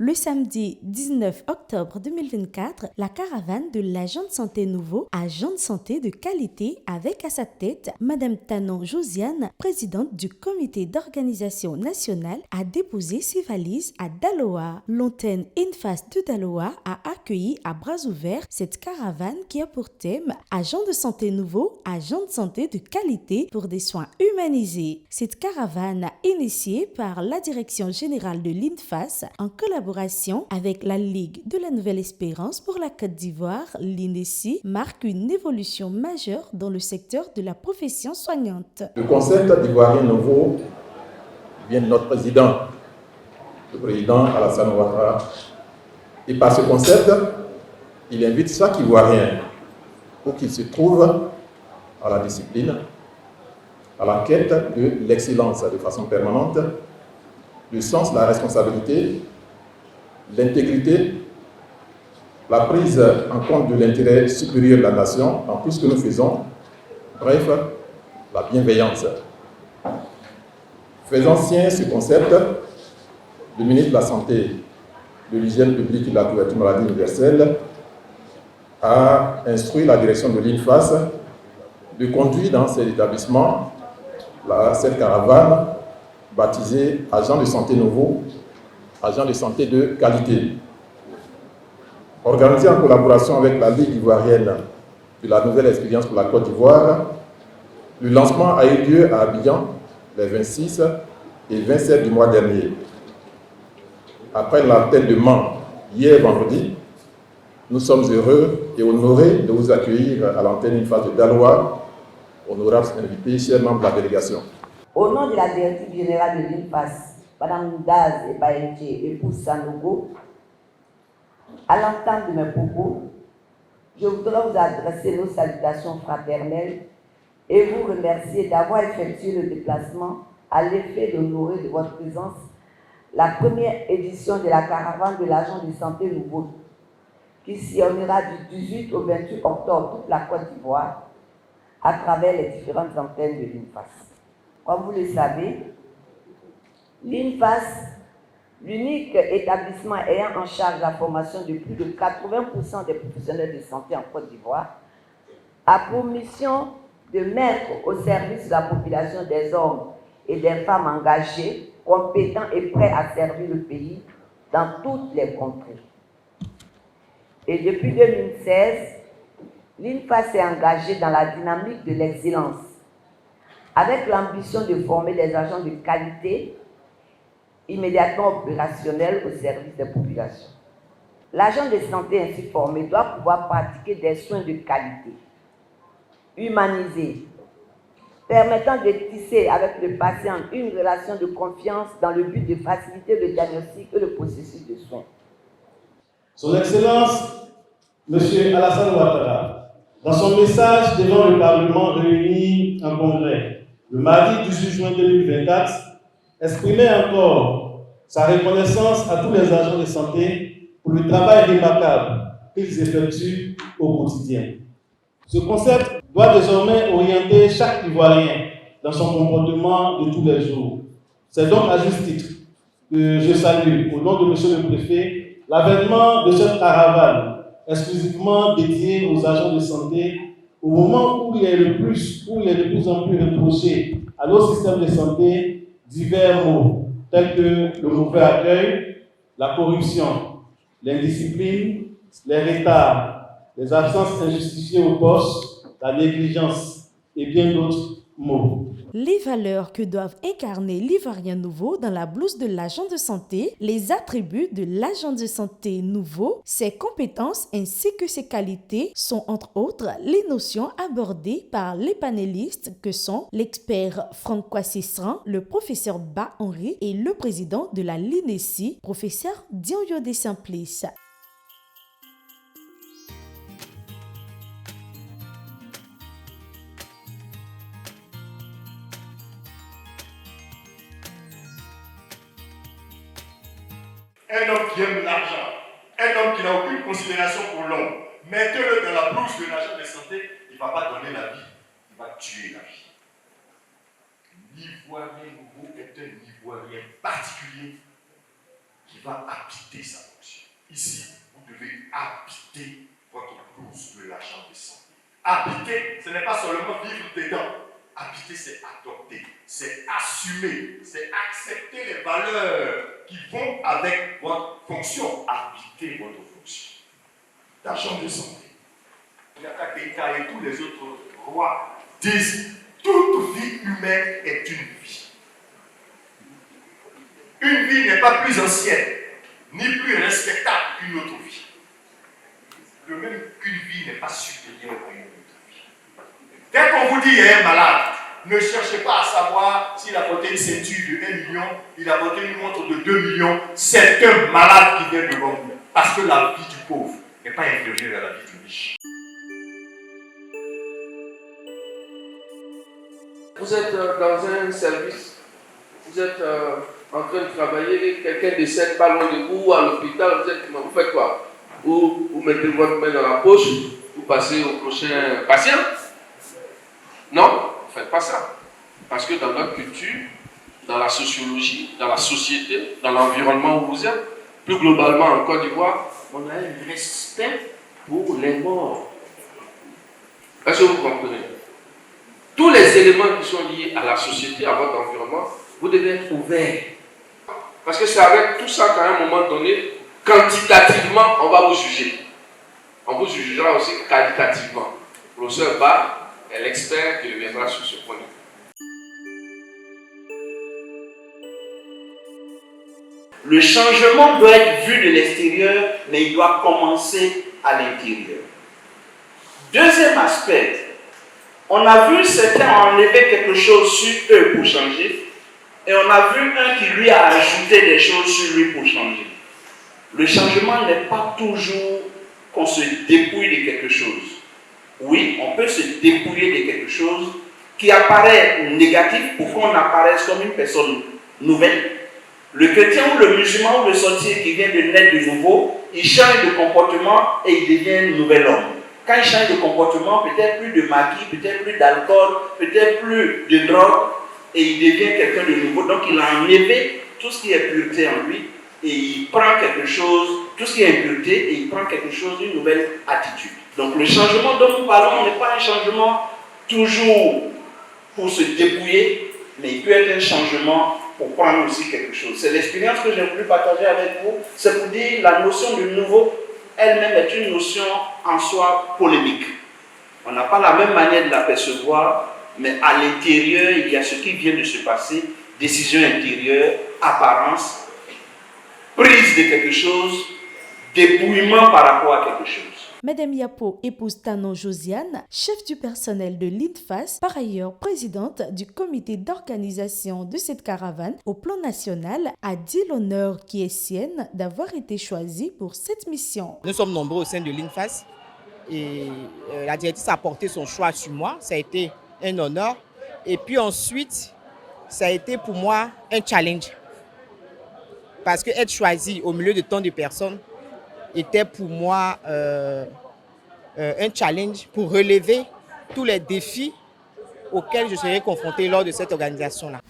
Le samedi 19 octobre 2024, la caravane de l'agent de santé nouveau, agent de santé de qualité, avec à sa tête Madame Tanon Josiane, présidente du comité d'organisation nationale, a déposé ses valises à Daloa. L'antenne INFAS de Daloa a accueilli à bras ouverts cette caravane qui a pour thème agent de santé nouveau, agent de santé de qualité pour des soins humanisés. Cette caravane, initiée par la direction générale de l'INFAS en collaboration avec la Ligue de la Nouvelle Espérance pour la Côte d'Ivoire, l'INESI, marque une évolution majeure dans le secteur de la profession soignante. Le concept d'Ivoirien nouveau vient de notre président, le président Alassane Ouattara. Et par ce concept, il invite chaque Ivoirien, où qu'il se trouve, à la discipline, à la quête de l'excellence de façon permanente, le sens de la responsabilité, l'intégrité, la prise en compte de l'intérêt supérieur de la nation dans tout ce que nous faisons, bref, la bienveillance. Faisant sien ce concept, le ministre de la Santé, de l'Hygiène publique et de la couverture maladie universelle a instruit la direction de l'INFAS de conduire dans cet établissement cette caravane baptisée Agent de santé nouveau, agent de santé de qualité. Organisée en collaboration avec la Ligue ivoirienne de la Nouvelle Expérience pour la Côte d'Ivoire, le lancement a eu lieu à Abidjan les 26 et 27 du mois dernier. Après l'antenne de Mans hier vendredi, nous sommes heureux et honorés de vous accueillir à l'antenne INFAS de Daloa, honorables invités, chers membres de la délégation. Au nom de la directive générale de l'INFAS, Mme Daz et Baïnche et Poussanogo, à l'entente de mes propos, je voudrais vous adresser nos salutations fraternelles et vous remercier d'avoir effectué le déplacement à l'effet d'honorer de votre présence la première édition de la caravane de l'agent de santé nouveau, qui sillonnera du 18 au 28 octobre toute la Côte d'Ivoire à travers les différentes antennes de l'INFAS. Comme vous le savez, l'INFAS, l'unique établissement ayant en charge la formation de plus de 80% des professionnels de santé en Côte d'Ivoire, a pour mission de mettre au service de la population des hommes et des femmes engagés, compétents et prêts à servir le pays dans toutes les contrées. Et depuis 2016, l'INFAS s'est engagée dans la dynamique de l'excellence, avec l'ambition de former des agents de qualité immédiatement opérationnels au service des populations. L'agent de santé ainsi formé doit pouvoir pratiquer des soins de qualité, humanisés, permettant de tisser avec le patient une relation de confiance dans le but de faciliter le diagnostic et le processus de soins. Son Excellence, M. Alassane Ouattara, dans son message devant le Parlement réuni en congrès le mardi 18 juin 2024, exprimait encore sa reconnaissance à tous les agents de santé pour le travail remarquable qu'ils effectuent au quotidien. Ce concept doit désormais orienter chaque Ivoirien dans son comportement de tous les jours. C'est donc à juste titre que je salue, au nom de M. le Préfet, l'avènement de cette caravane exclusivement dédiée aux agents de santé au moment où il est de plus en plus reproché à nos systèmes de santé divers maux, tels que le mauvais accueil, la corruption, l'indiscipline, les retards, les absences injustifiées au poste, la négligence et bien d'autres maux. Les valeurs que doivent incarner l'Ivoirien nouveau dans la blouse de l'agent de santé, les attributs de l'agent de santé nouveau, ses compétences ainsi que ses qualités sont entre autres les notions abordées par les panélistes que sont l'expert Franck Kwassisran, le professeur Ba Henri et le président de la LINESI, professeur Dionyo de Simplice. Un homme qui aime l'argent, un homme qui n'a aucune considération pour l'homme, mettez-le dans la blouse de l'agent de santé, il ne va pas donner la vie, il va tuer la vie. L'Ivoirien nouveau est un Ivoirien particulier qui va habiter sa fonction. Ici, vous devez habiter votre blouse de l'agent de santé. Habiter, ce n'est pas seulement vivre dedans. Habiter, c'est adopter, c'est assumer, c'est accepter les valeurs qui vont avec votre fonction. Habiter votre fonction d'agent de santé. Yaka et tous les autres rois disent toute vie humaine est une vie. Une vie n'est pas plus ancienne, ni plus respectable qu'une autre vie. De même qu'une vie n'est pas supérieure à une autre vie. Dès qu'on vous dit qu'il y a un malade, ne cherchez pas à savoir s'il a porté une ceinture de 1 million, il a porté une montre de 2 millions. C'est un malade qui vient devant vous. Parce que la vie du pauvre n'est pas inférieure à la vie du riche. Vous êtes dans un service, vous êtes en train de travailler, quelqu'un décède pas loin de vous, à l'hôpital, vous faites quoi? Vous mettez votre main dans la poche, vous passez au prochain patient? Non, vous ne faites pas ça. Parce que dans notre culture, dans la sociologie, dans la société, dans l'environnement où vous êtes, plus globalement en Côte d'Ivoire, on a un respect pour les morts. Est-ce que vous comprenez? Tous les éléments qui sont liés à la société, à votre environnement, vous devez être ouverts. Parce que c'est avec tout ça qu'à un moment donné, quantitativement, on va vous juger. On vous jugera aussi qualitativement. Le professeur Ba est l'expert qui reviendra sur ce point. Le changement doit être vu de l'extérieur, mais il doit commencer à l'intérieur. Deuxième aspect, on a vu certains enlever quelque chose sur eux pour changer, et on a vu un qui lui a ajouté des choses sur lui pour changer. Le changement n'est pas toujours qu'on se dépouille de quelque chose. Oui, on peut se dépouiller de quelque chose qui apparaît négatif pour qu'on apparaisse comme une personne nouvelle. Le chrétien ou le musulman ou le sorcier qui vient de naître de nouveau, il change de comportement et il devient un nouvel homme. Quand il change de comportement, peut-être plus de maquis, peut-être plus d'alcool, peut-être plus de drogue, et il devient quelqu'un de nouveau. Donc il a enlevé tout ce qui est pureté en lui, et il prend quelque chose, tout ce qui est impureté, et il prend quelque chose, une nouvelle attitude. Donc le changement dont nous parlons n'est pas un changement toujours pour se dépouiller, mais il peut être un changement pour prendre aussi quelque chose. C'est l'expérience que j'ai voulu partager avec vous. C'est pour dire la notion de nouveau elle-même est une notion en soi polémique. On n'a pas la même manière de l'apercevoir, mais à l'intérieur, il y a ce qui vient de se passer, décision intérieure, apparence, prise de quelque chose, dépouillement par rapport à quelque chose. Madame Yapo épouse Tanon Josiane, chef du personnel de l'INFAS, par ailleurs présidente du comité d'organisation de cette caravane au plan national, a dit l'honneur qui est sienne d'avoir été choisie pour cette mission. Nous sommes nombreux au sein de l'INFAS et la directrice a porté son choix sur moi. Ça a été un honneur. Et puis ensuite, ça a été pour moi un challenge. Parce que être choisi au milieu de tant de personnes était pour moi un challenge pour relever tous les défis auxquels je serai confronté lors de cette organisation-là.